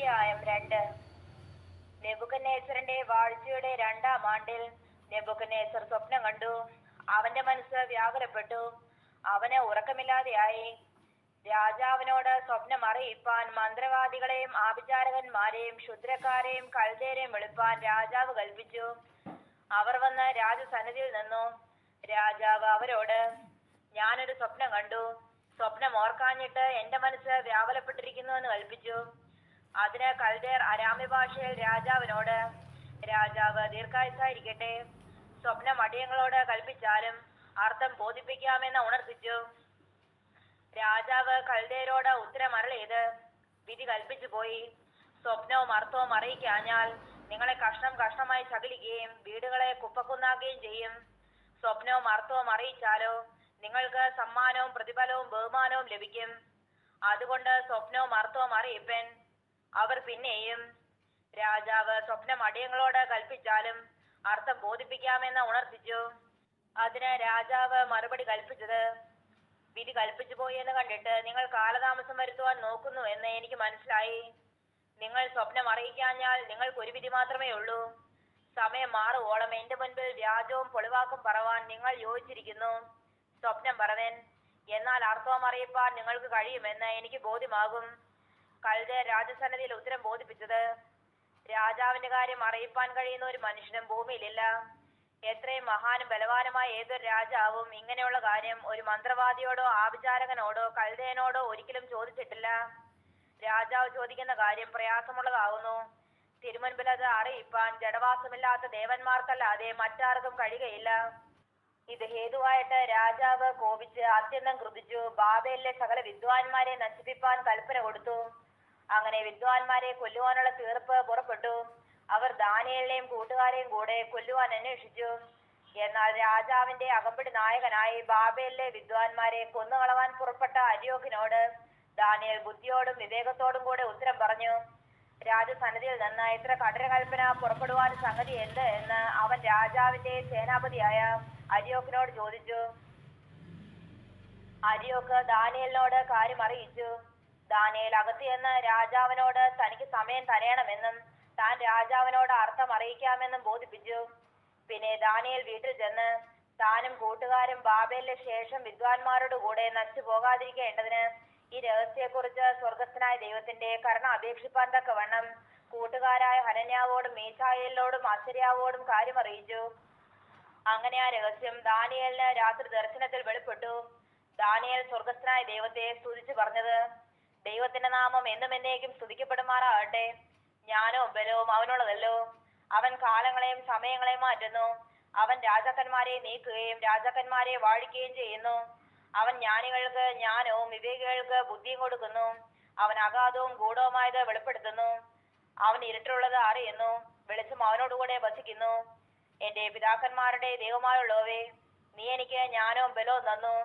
അധ്യായം 2. നെബൂഖദ്നേസറിന്റെ വാഴ്ചയുടെ 2-ാം ആണ്ടിൽ നെബൂഖദ്നേസർ സ്വപ്നം കണ്ടു. അവന്റെ മനസ്സ് വ്യാകുലപ്പെട്ടു, അവന് ഉറക്കമില്ലാതെയായി. രാജാവിനോട് സ്വപ്നം അറിയിപ്പാൻ മന്ത്രവാദികളെയും ആഭിചാരകന്മാരെയും ക്ഷുദ്രക്കാരെയും കൽദയരെയും വിളിപ്പാൻ രാജാവ് കൽപ്പിച്ചു. അവർ വന്ന് രാജസന്നിധിയിൽ നിന്നു. രാജാവ് അവരോട്, ഞാനൊരു സ്വപ്നം കണ്ടു, സ്വപ്നം ഓർക്കാഞ്ഞിട്ട് എന്റെ മനസ്സ് വ്യാകുലപ്പെട്ടിരിക്കുന്നു എന്ന് കൽപ്പിച്ചു. അതിന് കൽദയർ അരാമ്യ ഭാഷയിൽ രാജാവിനോട്, രാജാവ് ദീർഘായുസ്സായിരിക്കട്ടെ, സ്വപ്നം അടിയങ്ങളോട് കൽപ്പിച്ചാലും അർത്ഥം ബോധിപ്പിക്കാമെന്ന് ഉണർത്തിച്ചു. രാജാവ് കൽദയരോട് ഉത്തരം അരുളിയത്, വിധി കൽപ്പിച്ചു പോയി. സ്വപ്നവും അർത്ഥവും അറിയിക്കാഞ്ഞാൽ നിങ്ങളെ കഷ്ണം കഷ്ണമായി ശകലിക്കുകയും വീടുകളെ കുപ്പക്കുന്നാക്കുകയും ചെയ്യും. സ്വപ്നവും അർത്ഥവും അറിയിച്ചാലോ നിങ്ങൾക്ക് സമ്മാനവും പ്രതിഫലവും ബഹുമാനവും ലഭിക്കും. അതുകൊണ്ട് സ്വപ്നവും അർത്ഥവും അറിയിപ്പൻ. അവർ പിന്നെയും, രാജാവ് സ്വപ്നം അടിയങ്ങളോട് കൽപ്പിച്ചാലും അർത്ഥം ബോധിപ്പിക്കാമെന്ന് ഉണർത്തിച്ചു. അതിന് രാജാവ് മറുപടി കൽപ്പിച്ചത്, വിധി കൽപ്പിച്ചു പോയി എന്ന് കണ്ടിട്ട് നിങ്ങൾ കാലതാമസം വരുത്തുവാൻ നോക്കുന്നു എന്ന് എനിക്ക് മനസ്സിലായി. നിങ്ങൾ സ്വപ്നം അറിയിക്കാഞ്ഞാൽ നിങ്ങൾക്കൊരു വിധി മാത്രമേ ഉള്ളൂ. സമയം മാറുവോളം എന്റെ മുൻപിൽ വ്യാജവും പൊളിവാക്കും പറവാൻ നിങ്ങൾ യോജിച്ചിരിക്കുന്നു. സ്വപ്നം പറവൻ, എന്നാൽ അർത്ഥവും അറിയിപ്പാൻ നിങ്ങൾക്ക് കഴിയുമെന്ന് എനിക്ക് ബോധ്യമാകും. കൽദയർ രാജസന്നിധിയിൽ ഉത്തരം ബോധിപ്പിച്ചത്, രാജാവിന്റെ കാര്യം അറിയിപ്പാൻ കഴിയുന്ന ഒരു മനുഷ്യനും ഭൂമിയിലില്ല. എത്രയും മഹാനും ബലവാനുമായ ഏതൊരു രാജാവും ഇങ്ങനെയുള്ള കാര്യം ഒരു മന്ത്രവാദിയോടോ ആഭിചാരകനോടോ കൽദയനോടോ ഒരിക്കലും ചോദിച്ചിട്ടില്ല. രാജാവ് ചോദിക്കുന്ന കാര്യം പ്രയാസമുള്ളതാവുന്നു. തിരുമുൻപിൽ അത് അറിയിപ്പാൻ ജഡവാസമില്ലാത്ത ദേവന്മാർക്കല്ലാതെ മറ്റാർക്കും കഴിയുകയില്ല. ഇത് ഹേതുവായിട്ട് രാജാവ് കോപിച്ച് അത്യന്തം ക്രുദ്ധിച്ചു ബാബേലിലെ സകല വിദ്വാൻമാരെ നശിപ്പിപ്പാൻ കൽപ്പന കൊടുത്തു. അങ്ങനെ വിദ്വാൻമാരെ കൊല്ലുവാനുള്ള തീർപ്പ് പുറപ്പെട്ടു. അവർ ദാനിയേലിനെയും കൂട്ടുകാരെയും കൂടെ കൊല്ലുവാൻ അന്വേഷിച്ചു. എന്നാൽ രാജാവിന്റെ അകമ്പടി നായകനായി ബാബേലിലെ വിദ്വാൻമാരെ കൊന്നുകളവാൻ പുറപ്പെട്ട അര്യോക്കിനോട് ദാനിയേൽ ബുദ്ധിയോടും വിവേകത്തോടും കൂടെ ഉത്തരം പറഞ്ഞു. രാജസന്നിധിയിൽ നിന്ന് ഇത്ര കഠിന കൽപ്പന പുറപ്പെടുവാൻ സംഗതി എന്ത് എന്ന് അവൻ രാജാവിന്റെ സേനാപതിയായ അര്യോക്കിനോട് ചോദിച്ചു. അര്യോക്ക് ദാനിയേലിനോട് കാര്യം അറിയിച്ചു. ദാനിയേൽ അകത്ത് ചെന്ന് രാജാവിനോട് തനിക്ക് സമയം തരയണമെന്നും താൻ രാജാവിനോട് അർത്ഥം അറിയിക്കാമെന്നും ബോധിപ്പിച്ചു. പിന്നെ ദാനിയേൽ വീട്ടിൽ ചെന്ന് താനും കൂട്ടുകാരും ബാബേലിന് ശേഷം വിദ്വാൻമാരോട് കൂടെ നശിച്ചു പോകാതിരിക്കേണ്ടതിന് ഈ രഹസ്യത്തെക്കുറിച്ച് സ്വർഗസ്ഥനായ ദൈവത്തിന്റെ കരുണ അപേക്ഷിപ്പാൻ തക്കവണ്ണം കൂട്ടുകാരായ ഹനന്യാവോടും മീശായേലിനോടും അസര്യാവോടും കാര്യം അറിയിച്ചു. അങ്ങനെ ആ രഹസ്യം ദാനിയേലിന് രാത്രി ദർശനത്തിൽ വെളിപ്പെട്ടു. ദാനിയേൽ സ്വർഗസ്ഥനായ ദൈവത്തെ സ്തുതിച്ചു പറഞ്ഞത്, ദൈവത്തിന്റെ നാമം എന്നും എന്നേക്കും സ്തുതിക്കപ്പെടുമാറാകട്ടെ. ജ്ഞാനവും ബലവും അവനുള്ളതല്ലോ. അവൻ കാലങ്ങളെയും സമയങ്ങളെയും മാറ്റുന്നു. അവൻ രാജാക്കന്മാരെ നീക്കുകയും രാജാക്കന്മാരെ വാഴിക്കുകയും ചെയ്യുന്നു. അവൻ ജ്ഞാനികൾക്ക് ജ്ഞാനവും വിവേകികൾക്ക് ബുദ്ധിയും കൊടുക്കുന്നു. അവൻ അഗാധവും ഗൂഢവുമായത് വെളിപ്പെടുത്തുന്നു. അവൻ ഇരുട്ടുള്ളത് അറിയുന്നു. വെളിച്ചം അവനോടുകൂടെ വസിക്കുന്നു. എന്റെ പിതാക്കന്മാരുടെ ദൈവമായുള്ളവേ, നീ എനിക്ക് ജ്ഞാനവും ബലവും തന്നു.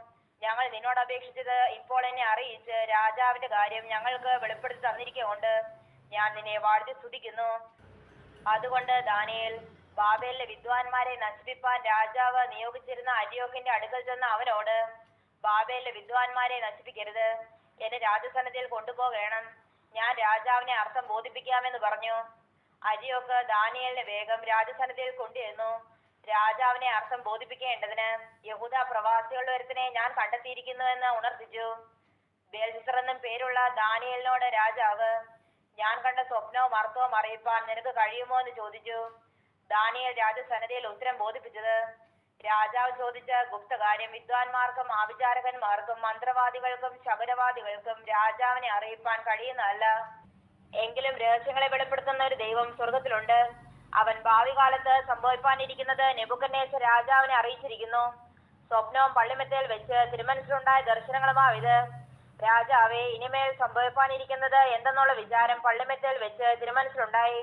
ഞങ്ങൾ നിന്നോട് അപേക്ഷിച്ചത് ഇപ്പോൾ എന്നെ അറിയിച്ച് രാജാവിന്റെ കാര്യം ഞങ്ങൾക്ക് വെളിപ്പെടുത്തി തന്നിരിക്കൊണ്ട് ഞാൻ നിന്നെ വാഴ്ത്തി സ്തുതിക്കുന്നു. അതുകൊണ്ട് ദാനിയേൽ ബാബേലിലെ വിദ്വാൻമാരെ നശിപ്പിപ്പാൻ രാജാവ് നിയോഗിച്ചിരുന്ന അര്യോക്കിന്റെ അടുക്കൽ ചെന്ന് അവനോട്, ബാബേലിലെ വിദ്വാൻമാരെ നശിപ്പിക്കരുത്, എന്നെ രാജസന്നിധിയിൽ കൊണ്ടുപോകണം, ഞാൻ രാജാവിനെ അർത്ഥം ബോധിപ്പിക്കാമെന്ന് പറഞ്ഞു. അര്യോക്ക് ദാനിയേലിനെ വേഗം രാജസന്നിധിയിൽ കൊണ്ടുവന്നു. രാജാവിനെ അർത്ഥം ബോധിപ്പിക്കേണ്ടതിന് യഹൂദ പ്രവാസികളുടെ ഒരുത്തനെ ഞാൻ കണ്ടെത്തിയിരിക്കുന്നു എന്ന് ഉണർത്തിച്ചു. ബേൽശസ്സർ എന്നും പേരുള്ള ദാനിയേലിനോട് രാജാവ്, ഞാൻ കണ്ട സ്വപ്നവും അർത്ഥവും അറിയിപ്പാൻ നിനക്ക് കഴിയുമോ എന്ന് ചോദിച്ചു. ദാനിയേൽ രാജസന്നിധിയിൽ ഉത്തരം ബോധിപ്പിച്ചത്, രാജാവ് ചോദിച്ച ഗുപ്തകാര്യം വിദ്വാൻമാർക്കും ആഭിചാരകന്മാർക്കും മന്ത്രവാദികൾക്കും ശകുനവാദികൾക്കും രാജാവിനെ അറിയിപ്പാൻ കഴിയുന്നതല്ല. എങ്കിലും രഹസ്യങ്ങളെ വെളിപ്പെടുത്തുന്ന ഒരു ദൈവം സ്വർഗത്തിലുണ്ട്. അവൻ ഭാവി കാലത്ത് സംഭവിപ്പാനിരിക്കുന്നത് നെബൂഖദ്നേസർ രാജാവിനെ അറിയിച്ചിരിക്കുന്നു. സ്വപ്നവും പള്ളിമെത്തയിൽ വെച്ച് തിരുമനസ്സിലുണ്ടായ ദർശനങ്ങളുമാവിത്. രാജാവേ, ഇനിമേൽ സംഭവിപ്പാനിരിക്കുന്നത് എന്തെന്നുള്ള വിചാരം പള്ളിമെത്തയിൽ വെച്ച് തിരുമനസ്സിലുണ്ടായി.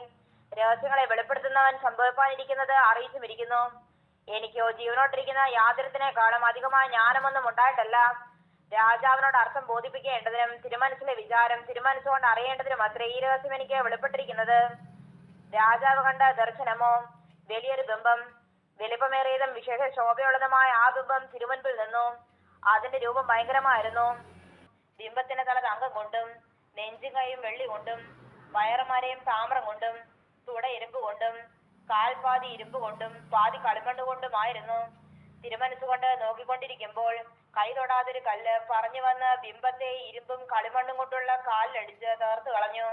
രഹസ്യങ്ങളെ വെളിപ്പെടുത്തുന്നവൻ സംഭവിപ്പാനിരിക്കുന്നത് അറിയിച്ചുമിരിക്കുന്നു. എനിക്കോ ജീവനോട്ടിരിക്കുന്ന യാതൊരുത്തിനേക്കാളും അധികമായ ജ്ഞാനമൊന്നും ഉണ്ടായിട്ടല്ല. രാജാവിനോട് അർത്ഥം ബോധിപ്പിക്കേണ്ടതിനും തിരുമനസ്സിലെ വിചാരം തിരുമനസ്സുകൊണ്ട് അറിയേണ്ടതിനും അത്രേ ഈ രഹസ്യം എനിക്ക് വെളിപ്പെട്ടിരിക്കുന്നത്. രാജാവ് കണ്ട ദർശനമോ വലിയൊരു ബിംബം, വലിപ്പമേറിയതും വിശേഷ ശോഭയുള്ളതുമായ ആ ബിംബം തിരുമുൻപിൽ നിന്നു. അതിന്റെ രൂപം ഭയങ്കരമായിരുന്നു. ബിംബത്തിന്റെ തല തങ്കം കൊണ്ടും നെഞ്ചും കൈയും വെള്ളി കൊണ്ടും വയറുമരയും താമ്രം കൊണ്ടും തുട ഇരുമ്പ് കൊണ്ടും കാൽപാതി ഇരുമ്പ് കൊണ്ടും പാതി കളിമണ്ണ് കൊണ്ടുമായിരുന്നു. തിരുമനസ്സുകൊണ്ട് നോക്കിക്കൊണ്ടിരിക്കുമ്പോൾ കൈ തൊടാതൊരു കല്ല് പറഞ്ഞു വന്ന് ബിംബത്തെ ഇരുമ്പും കളിമണ്ണും കൊണ്ടുള്ള കാലിലടിച്ച് തകർത്തു കളഞ്ഞു.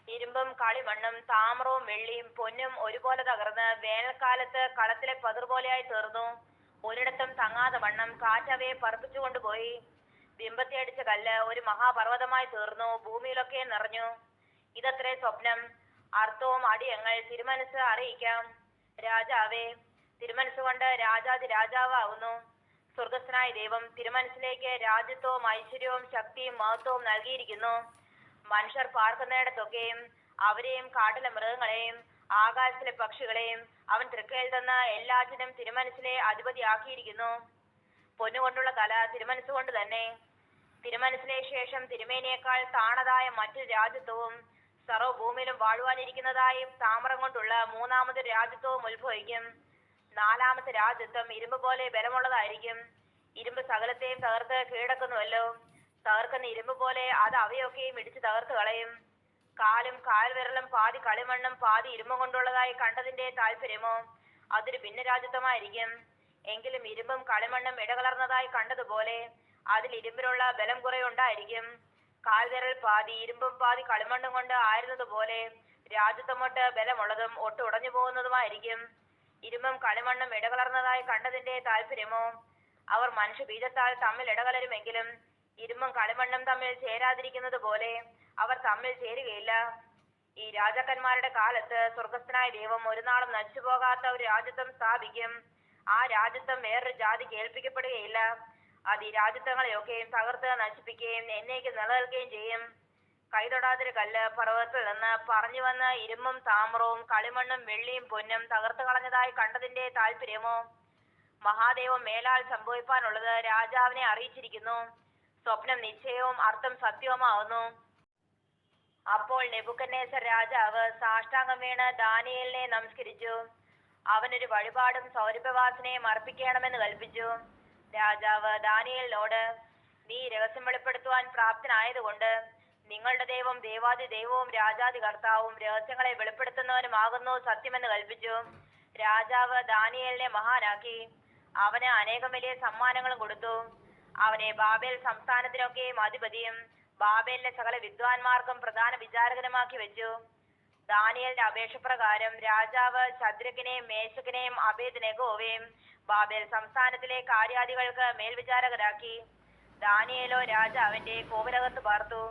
ഇരുമ്പും കളിമണ്ണും താമ്രവും വെള്ളിയും പൊന്നും ഒരുപോലെ തകർന്ന് വേനൽക്കാലത്ത് കളത്തിലെ പതിർ പോലെയായി തീർന്നു. ഒരിടത്തും തങ്ങാതെ വണ്ണം കാറ്റവയെ പറപ്പിച്ചു കൊണ്ടുപോയി. ബിംബത്തെ അടിച്ച കല്ല് ഒരു മഹാപർവ്വതമായി തീർന്നു. ഭൂമിയിലൊക്കെ നിറഞ്ഞു. ഇതത്രേ സ്വപ്നം. അർത്ഥവും അടിയങ്ങൾ തിരുമനസ് അറിയിക്കാം. രാജാവേ, തിരുമനസ്സുകൊണ്ട് രാജാതി രാജാവാകുന്നു. സ്വർഗസ്ഥനായ ദൈവം തിരുമനസ്സിലേക്ക് രാജ്യത്വവും ഐശ്വര്യവും ശക്തിയും മഹത്വവും നൽകിയിരിക്കുന്നു. മനുഷ്യർ പാർക്കുന്നിടത്തൊക്കെയും അവരെയും കാട്ടിലെ മൃഗങ്ങളെയും ആകാശത്തിലെ പക്ഷികളെയും അവൻ തൃക്കയിൽ തന്ന എല്ലാറ്റിനും തിരുമനസ്സിലെ അധിപതിയാക്കിയിരിക്കുന്നു. പൊന്നുകൊണ്ടുള്ള തല തിരുമനസ്സുകൊണ്ട് തന്നെ. തിരുമനസ്സിലെ ശേഷം തിരുമേനിയേക്കാൾ താണതായ മറ്റൊരു രാജ്യത്വവും സർവ്വഭൂമിയിലും വാഴുവാനിരിക്കുന്നതായി താമ്രം കൊണ്ടുള്ള മൂന്നാമതൊരു രാജ്യത്വവും ഉത്ഭവിക്കും. നാലാമത്തെ രാജ്യത്വം ഇരുമ്പ് പോലെ ബലമുള്ളതായിരിക്കും. ഇരുമ്പ് സകലത്തെയും തകർത്ത് കീഴടക്കുന്നുവല്ലോ. തകർക്കുന്ന ഇരുമ്പ് പോലെ അത് അവയൊക്കെയും ഇടിച്ച് തകർത്ത് കളയും. കാലും കാൽവിരലും പാതി കളിമണ്ണും പാതി ഇരുമ്പും കൊണ്ടുള്ളതായി കണ്ടതിന്റെ താല്പര്യമോ അതൊരു ഭിന്ന രാജ്യത്വമായിരിക്കും. എങ്കിലും ഇരുമ്പും കളിമണ്ണും ഇടകലർന്നതായി കണ്ടതുപോലെ അതിൽ ഇരുമ്പിനുള്ള ബലം കുറെ ഉണ്ടായിരിക്കും. കാൽവിരൽ പാതി ഇരുമ്പും പാതി കളിമണ്ണും കൊണ്ട് ആയിരുന്നതുപോലെ രാജ്യത്വമൊട്ട് ബലമുള്ളതും ഒട്ട് ഉടഞ്ഞു പോകുന്നതുമായിരിക്കും. ഇരുമ്പും കളിമണ്ണും ഇടകലർന്നതായി കണ്ടതിന്റെ താല്പര്യമോ അവർ മനുഷ്യ ബീജത്താൽ തമ്മിൽ ഇടകലരുമെങ്കിലും ഇരുമ്പും കളിമണ്ണും തമ്മിൽ ചേരാതിരിക്കുന്നത് പോലെ അവർ തമ്മിൽ ചേരുകയില്ല. ഈ രാജാക്കന്മാരുടെ കാലത്ത് സ്വർഗസ്ഥനായ ദൈവം ഒരു നാളും നശിച്ചു പോകാത്ത ഒരു രാജ്യത്വം സ്ഥാപിക്കും. ആ രാജ്യത്വം വേറൊരു ജാതിക്ക് ഏൽപ്പിക്കപ്പെടുകയില്ല. അത് ഈ രാജ്യത്വങ്ങളെയൊക്കെയും തകർത്ത് നശിപ്പിക്കുകയും എന്നേക്ക് നിലനിൽക്കുകയും ചെയ്യും. കൈതൊടാതൊരു കല്ല് പർവ്വതത്തിൽ നിന്ന് പറഞ്ഞു വന്ന് ഇരുമ്പും താമ്രവും കളിമണ്ണും വെള്ളിയും പൊന്നും തകർത്ത് കളഞ്ഞതായി കണ്ടതിന്റെ താല്പര്യമോ മഹാദേവം മേലാൽ സംഭവിപ്പാനുള്ളത് രാജാവിനെ അറിയിച്ചിരിക്കുന്നു. സ്വപ്നം നിശ്ചയവും അർത്ഥം സത്യവുമാവുന്നു. അപ്പോൾ നെബൂഖദ്നേസർ രാജാവ് സാഷ്ടാംഗം വീണ് ദാനിയേലിനെ നമസ്കരിച്ചു. അവനൊരു വഴിപാടും സൗരഭ്യവാസനയും അർപ്പിക്കണമെന്ന് കൽപ്പിച്ചു. രാജാവ് ദാനിയേലിനോട്, നീ രഹസ്യം വെളിപ്പെടുത്തുവാൻ പ്രാപ്തനായതുകൊണ്ട് നിങ്ങളുടെ ദൈവം ദേവാദി ദൈവവും രാജാതി കർത്താവും രഹസ്യങ്ങളെ വെളിപ്പെടുത്തുന്നവനുമാകുന്നു സത്യമെന്ന് കൽപ്പിച്ചു. രാജാവ് ദാനിയേലിനെ മഹാനാക്കി. അവന് അനേകം വലിയ സമ്മാനങ്ങളും കൊടുത്തു. അവനെ ബാബേൽ സംസ്ഥാനത്തിനൊക്കെയും അധിപതിയും ബാബേലിലെ സകല വിദ്വാൻമാർക്കും പ്രധാന വിചാരകനുമാക്കി വെച്ചു. ദാനിയേലിന്റെ അപേക്ഷപ്രകാരം രാജാവ് ശദ്രക്കിനെയും മേശക്കിനെയും അബേദ്നെഗോവേയും ബാബേൽ സംസ്ഥാനത്തിലെ കാര്യാദികൾക്ക് മേൽവിചാരകരാക്കി. ദാനിയേലോ രാജാവിന്റെ കോവിലകത്ത് പാർത്തു.